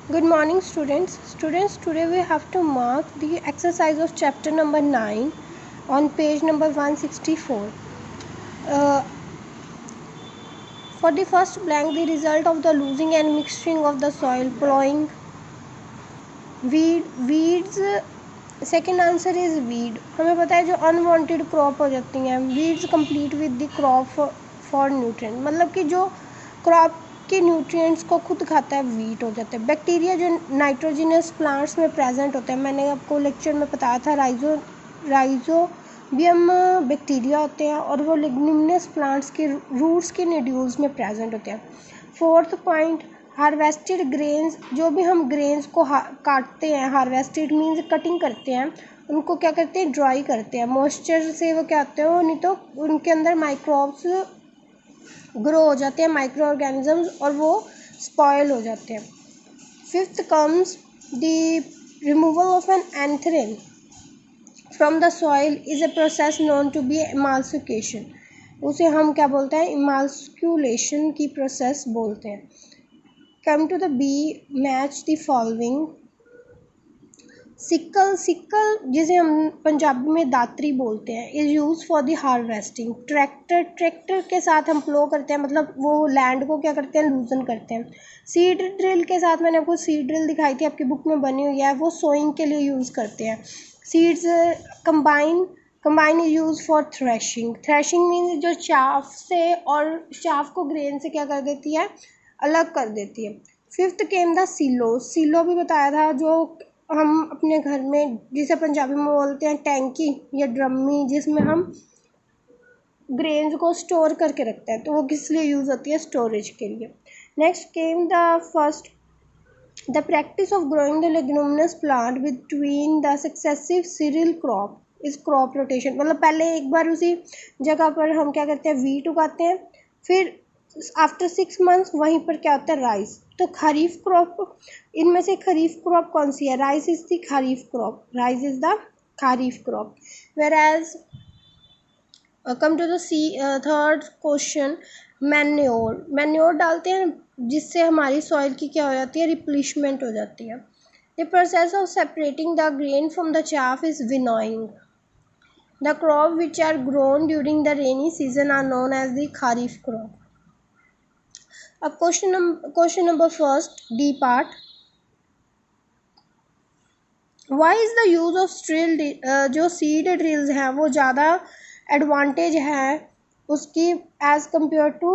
Good morning, students. Students, today we have to mark the exercise of chapter number 9 on page number 164. For the first blank, the result of the losing and mixing of the soil, plowing, weeds. Second answer is weed. हमें पता है जो unwanted crop हो जाती हैं, weeds complete with the crop for nutrient, मतलब कि जो क्रॉप के न्यूट्रिएंट्स को खुद खाता है वीट हो जाता है. बैक्टीरिया जो नाइट्रोजिनस प्लांट्स में प्रेजेंट होते हैं, मैंने आपको लेक्चर में बताया था, राइजोबियम बैक्टीरिया होते हैं और वो लिग्निनस प्लांट्स के रूट्स के नोड्यूल्स में प्रेजेंट होते हैं. फोर्थ पॉइंट, हार्वेस्टेड ग्रेन्स, जो भी हम ग्रेन्स को काटते हैं, हार्वेस्टेड मीन्स कटिंग करते हैं, उनको क्या करते हैं, ड्राई करते हैं. मॉइस्चर से वो क्या होते हैं, नहीं तो उनके अंदर माइक्रोब्स ग्रो हो जाते हैं, माइक्रो ऑर्गेनिजम्स, और वो स्पॉयल हो जाते हैं. Fifth comes the removal of an anthrene from the soil is a process known to be emulsification. उसे हम क्या बोलते हैं, इमाल्सिकुलेशन की प्रोसेस बोलते हैं. Come to the B, match the following. Sickle जिसे हम पंजाबी में दात्री बोलते हैं, is use for the harvesting. Tractor के साथ हम प्लो करते हैं, मतलब वो लैंड को क्या करते हैं, लूजन करते हैं. सीड ड्रिल के साथ, मैंने आपको सीड ड्रिल दिखाई थी, आपकी बुक में बनी हुई है, वो सोइंग के लिए यूज़ करते हैं. Seeds combine is use for threshing means जो चाफ से और चाफ को ग्रेन से क्या कर देती है, अलग कर देती है. फिफ्थ केम द सिलो भी बताया था, जो हम अपने घर में जिसे पंजाबी में बोलते हैं टैंकी या ड्रमी, जिसमें हम ग्रेन्स को स्टोर करके रखते हैं, तो वो किस लिए यूज़ होती है, स्टोरेज के लिए. Next came the practice of growing the leguminous plant between the successive cereal crop is crop rotation. मतलब पहले एक बार उसी जगह पर हम क्या करते हैं, वीट उगाते हैं, फिर आफ्टर 6 मंथ्स वहीं पर क्या होता है, राइस. तो खरीफ क्रॉप, इनमें से खरीफ क्रॉप कौन सी है, rice is the kharif crop, rice is the kharif crop. Whereas come to the third question, manure डालते हैं जिससे हमारी सॉइल की क्या हो जाती है, रिप्लेसमेंट हो जाती है. The process of separating the grain from the chaff is winnowing. The crop which are grown during the rainy season are known as the kharif crop. अब question number first, D part. Why is the use of drill, जो seed drills हैं वो ज़्यादा advantage है उसकी as compare to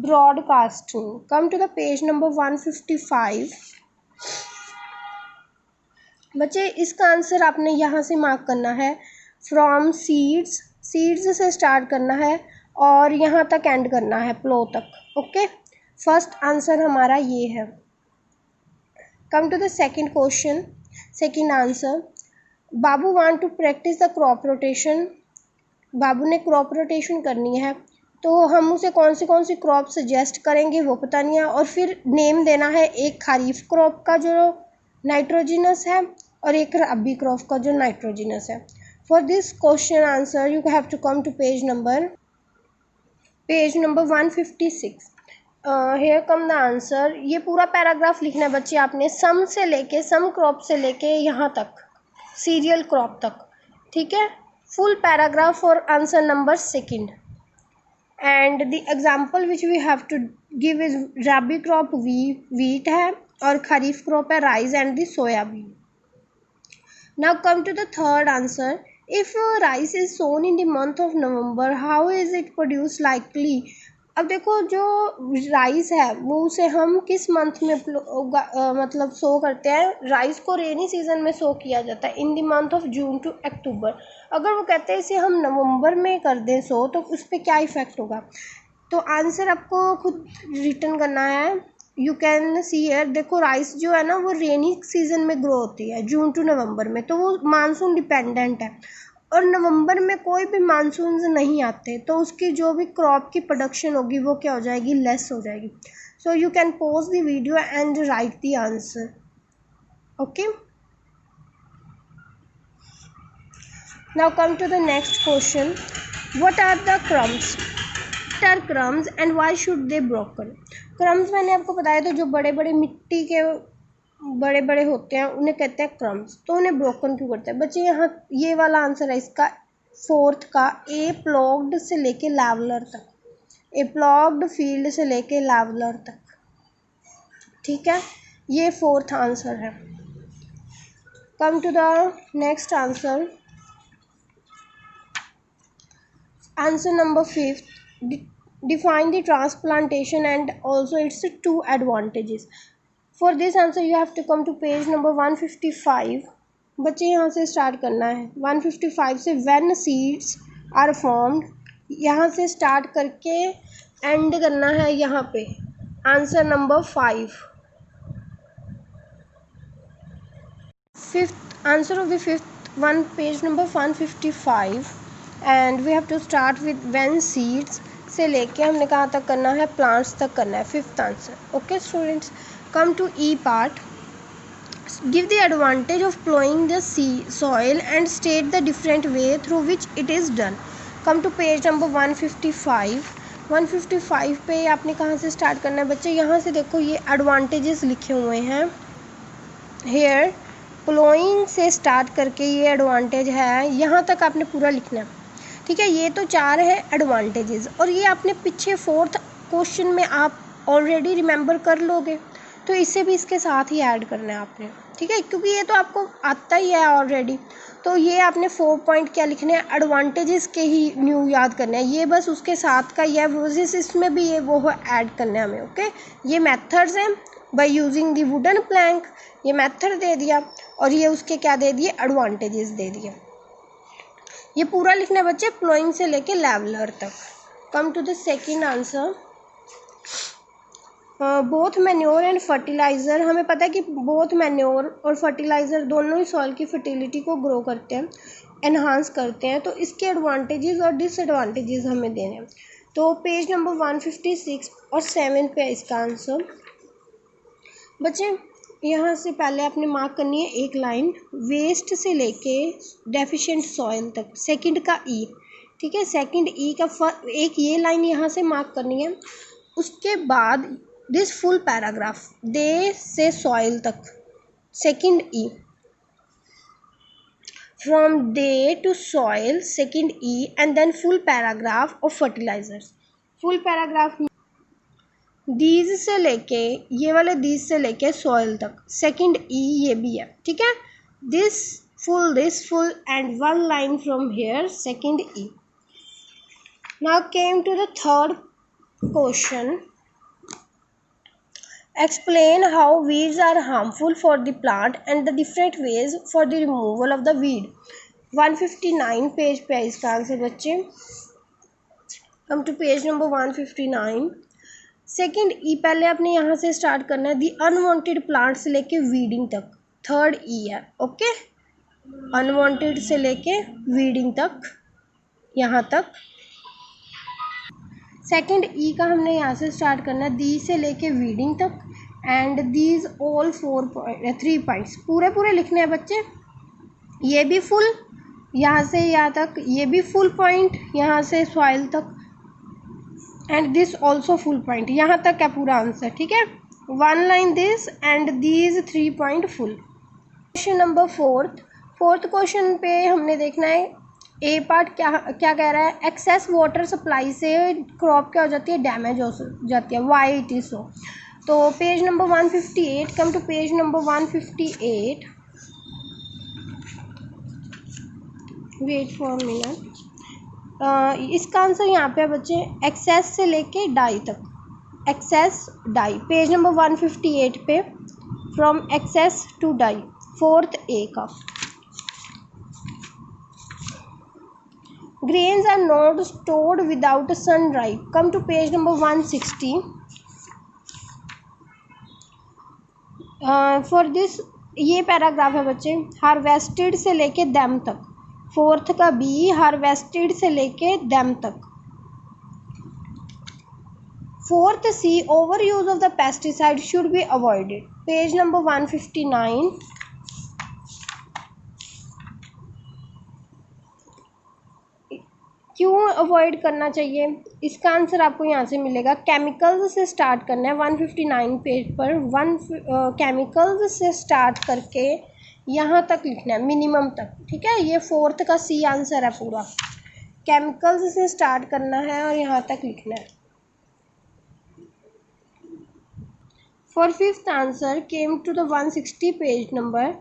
broadcasting. Come to the page number 155. बच्चे इसका answer आपने यहाँ से मार्क करना है, फ्रॉम सीड्स से स्टार्ट करना है और यहाँ तक एंड करना है, प्लो तक. ओके, फर्स्ट आंसर हमारा ये है. Come to the second question, second answer. Babu want to practice the crop rotation. Babu ने क्रॉप रोटेशन करनी है, तो हम उसे कौन सी क्रॉप सजेस्ट करेंगे वो पता नहीं है, और फिर नेम देना है, एक खरीफ क्रॉप का जो नाइट्रोजिनस है और एक रबी क्रॉप का जो नाइट्रोजिनस है. For this question answer you have to come to page number 156. Here come the answer. ये पूरा पैराग्राफ लिखना है बच्चे आपने, सम क्रॉप से लेके यहाँ तक, सीरियल क्रॉप तक, ठीक है. Full paragraph for answer number second. And the example which we have to give is rabi crop wheat है और खरीफ क्रॉप है rice and the soybean. Now come to the third answer. If rice is sown in the month of November, how is it produce likely. अब देखो जो rice है वो उसे हम किस मंथ में मतलब सो करते हैं, राइस को रेनी सीजन में सो किया जाता है, in the month of June to October. अगर वो कहते हैं इसे हम नवंबर में कर दें सो, तो उस पर क्या इफ़ेक्ट होगा. तो आंसर आपको खुद रिटर्न करना है. यू कैन सी हियर, देखो राइस जो है ना वो रेनी सीजन में ग्रो होती है, जून टू नवंबर में, तो वो मानसून डिपेंडेंट है, और नवंबर में कोई भी मानसून नहीं आते, तो उसकी जो भी क्रॉप की प्रोडक्शन होगी वो क्या हो जाएगी, लेस हो जाएगी. So you can pause the video and write the answer. Okay, now come to the next question. What are the crumbs and why should they broken. Crumbs मैंने आपको बताया था, जो बड़े बड़े मिट्टी के बड़े बड़े होते हैं उन्हें कहते हैं क्रम्स। तो उन्हें ब्रोकन क्यों करते हैं बच्चे? यहाँ ये वाला आंसर है इसका, फोर्थ का, ए प्लॉग्ड से लेके लेवलर तक, ए प्लॉग्ड फील्ड से लेके लेवलर तक। ठीक है, ये फोर्थ आंसर है। Come to the next answer, answer number 5, define the transplantation and also its two advantages. For this answer you have to come to page number 155। बच्चे यहाँ से स्टार्ट करना है 155 से, when seeds are formed, यहाँ से start करके and करना है यहाँ पे answer number 5। Fifth answer of the fifth one, page number 155, and we have to start with when seeds से लेके हमने कहाँ तक करना है, प्लांट्स तक करना है, fifth answer. Okay students, come to E part, give the advantage of ploughing the soil and state the different way through which it is done. Come to page number 155। 155 पे आपने कहाँ से स्टार्ट करना है बच्चे? यहाँ से देखो ये एडवांटेजेस लिखे हुए हैं, हेयर प्लोइंग से स्टार्ट करके ये एडवांटेज है, यहाँ तक आपने पूरा लिखना है। ठीक है, ये तो 4 है एडवांटेजेस, और ये आपने पीछे फोर्थ क्वेश्चन में आप ऑलरेडी रिमेंबर कर लोगे, तो इसे भी इसके साथ ही ऐड करना है आपने। ठीक है, क्योंकि ये तो आपको आता ही है ऑलरेडी, तो ये आपने 4 पॉइंट क्या लिखने हैं, एडवांटेजेस के ही न्यू याद करना है, ये बस उसके साथ का ही है, इसमें भी ये वो ऐड करना है हमें। ओके, ये मेथड्स हैं, by using the wooden plank, ये मेथड दे दिया, और ये उसके क्या दे दिए, एडवांटेजेस दे दिए। ये पूरा लिखना है बच्चे, प्लोइंग से लेके लेवलर तक। Come to the second answer, both manure and fertiliser. हमें पता है कि बोथ मैन्योर और फर्टिलाइज़र दोनों ही सॉइल की फर्टिलिटी को ग्रो करते हैं, एनहांस करते हैं, तो इसके एडवांटेजेस और डिसएडवांटेजेस हमें देने हैं। तो पेज नंबर 156 और 7 पे इसका आंसर। बच्चे यहाँ से पहले आपने मार्क करनी है एक लाइन, वेस्ट से लेके डेफिशिएंट सॉइल तक, सेकंड का ई। ठीक है, सेकंड ई का एक ये लाइन यहाँ से मार्क करनी है। उसके बाद दिस फुल पैराग्राफ, दे से सॉइल तक, second E, from they to soil, second E, and then full paragraph of fertilisers. Full paragraph these से लेके, ये वाले दीज से लेके सॉइल तक, सेकंड ई ये भी है। ठीक है, this full and one line from here, second E. Now came to the third question, explain how weeds are harmful for the plant and the different ways for the removal of the weed। 159 page पे है इसका आंसर बच्चे। Come to page number 159। Second E पहले आपने यहाँ से start करना है, दी अनवांटेड प्लांट से लेके वीडिंग तक, थर्ड ई है। ओके, अनवांटेड से लेके वीडिंग तक, यहाँ तक। सेकंड ई का हमने यहाँ से स्टार्ट करना है, दी से लेके वीडिंग तक, एंड दीज ऑल 3 पॉइंट्स पूरे लिखने हैं बच्चे। ये भी फुल यहाँ से यहाँ तक, ये भी फुल पॉइंट यहाँ से सॉइल तक, and this also full point, यहाँ तक है पूरा आंसर। ठीक है, one line this and these 3 point full. Question number fourth question पे हमने देखना है, ए पार्ट क्या कह रहा है, एक्सेस वाटर सप्लाई से क्रॉप क्या हो जाती है, डैमेज हो जाती है, वाई इट इज सो। तो page number 158, come to page number 158, wait for minute. इसका आंसर यहाँ पे है बच्चे, एक्सेस से लेके डाई तक, एक्सेस डाई, पेज नंबर 158 पे, from access to die, fourth A का। Grains are not stored without sun drive। Come to page number 160। For this ये पैराग्राफ है बच्चे, हार्वेस्टेड से लेके दैम तक, फोर्थ का बी, हार्वेस्टेड से लेके दैम तक। Fourth C, over use of the pesticide should be avoided, page number 159। क्यों अवॉइड करना चाहिए, इसका आंसर आपको यहाँ से मिलेगा। केमिकल्स से स्टार्ट करना है 159 पेज पर, केमिकल्स से स्टार्ट करके यहाँ तक लिखना है मिनिमम तक, ठीक है। ये 4th का सी आंसर है पूरा। केमिकल्स से स्टार्ट करना है और यहाँ तक लिखना है। For 5th answer came to the 160 page number.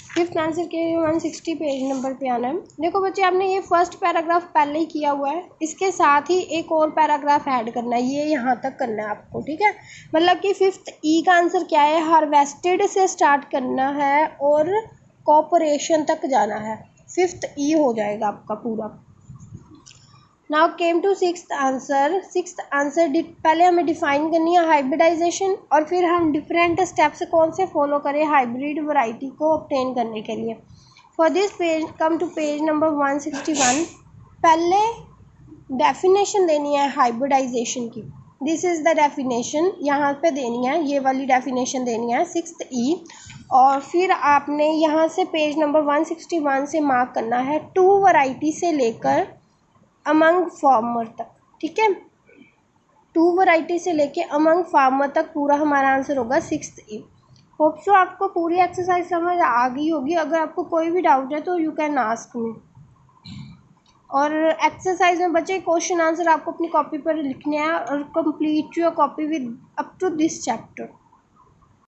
5th answer के 160 पेज नंबर पे आना है। देखो बच्चे, आपने ये फर्स्ट पैराग्राफ पहले ही किया हुआ है, इसके साथ ही एक और पैराग्राफ ऐड करना है, ये यहाँ तक करना है आपको, ठीक है। मतलब कि 5th ई का आंसर क्या है, हार्वेस्टेड से स्टार्ट करना है और कॉपरेशन तक जाना है, 5th ई हो जाएगा आपका पूरा। Now came to 6th answer. 6th answer पहले हमें डिफाइन करनी है हाइब्रिडाइजेशन, और फिर हम डिफरेंट स्टेप्स कौन से फॉलो करें हाइब्रिड वैरायटी को ऑब्टेन करने के लिए। For this page come to page number 161। पहले डेफिनेशन देनी है हाइब्रिडाइजेशन की, दिस इज़ द डेफिनेशन, यहाँ पे देनी है, ये वाली डेफिनेशन देनी है 6th ई। और फिर आपने यहाँ से पेज नंबर 161 से मार्क करना है 2 वैरायटी से लेकर अमंग फार्मर तक, ठीक है। 2 वैरायटी से लेके अमंग फार्मर तक पूरा हमारा आंसर होगा 6th ई। होप सो आपको पूरी एक्सरसाइज समझ आ गई होगी। अगर आपको कोई भी डाउट है तो यू कैन आस्क मी। और एक्सरसाइज में बच्चे क्वेश्चन आंसर आपको अपनी कॉपी पर लिखने हैं और complete your copy with up to this chapter.